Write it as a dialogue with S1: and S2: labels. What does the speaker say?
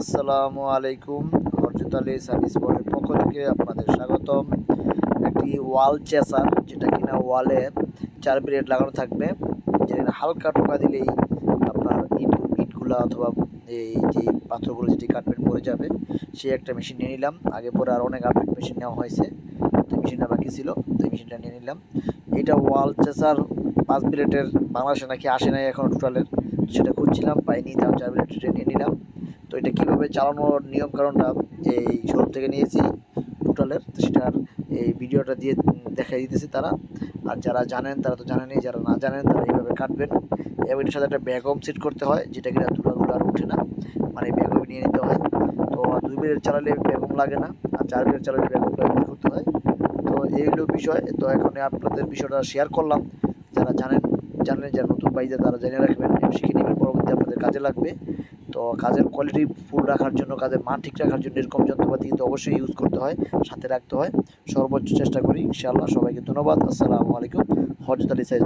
S1: আসসালামু আলাইকুম। হরজত আলী সার্ভিস পয়েন্টের পক্ষ থেকে আপনাদের স্বাগতম। একটি ওয়াল চেসার, যেটা কিনা ওয়ালে 4 ব্লেড লাগানো থাকবে, যেটা হালকা টোকা দিলেই আপনার ইটগুলা অথবা এই যে পাথরগুলো যেটি কাটবেন পড়ে যাবে, সেই একটা মেশিন নিয়ে নিলাম। আগে পরে আর অনেক আপডেট মেশিন নেওয়া হয়েছে, তো মেশিনটা বাকি ছিল, তো এই মেশিনটা নিয়ে নিলাম। এইটা ওয়াল চেসার 5 ব্লেডের বাংলাদেশে নাকি আসে নাই এখনও টোটালের, সেটা খুঁজছিলাম, পাইনি, তাও 4 ব্লেডের নিয়ে নিলাম। তো এটা কীভাবে চালানোর নিয়ম কারণটা এই শোরুম থেকে নিয়েছি টোটালের, তো সেটার এই ভিডিওটা দিয়ে দেখাই দিতেছি তারা। আর যারা জানেন তারা তো জানেনই, যারা না জানেন তারা এইভাবে কাটবেন। এবং এটার সাথে একটা ব্যাগম সেট করতে হয়, যেটা কিনা তুলাগুলো আর ওঠে না, মানে ব্যাগম নিয়ে নিতে হয়। তো 2 ব্লেড চালালে ব্যাগম লাগে না, আর 4 ব্লেড চালালে ব্যাগমটা ইউজ করতে হয়। তো এইগুলো বিষয়, তো এখন আপনাদের বিষয়টা শেয়ার করলাম। যারা জানেন যারা নতুন বাইরে তারা জেনে রাখবেন, শিখে নেবেন, পরবর্তী আপনাদের কাজে লাগবে। তো কাজের কোয়ালিটি ফুল রাখার জন্য, কাজের মান ঠিক রাখার জন্য এরকম যন্ত্রপাতি কিন্তু অবশ্যই ইউজ করতে হয়, সাথে রাখতে হয়। সর্বোচ্চ চেষ্টা করি ইনশাআল্লাহ। সবাইকে ধন্যবাদ। আসসালামু আলাইকুম। হরজত আলী সাইজ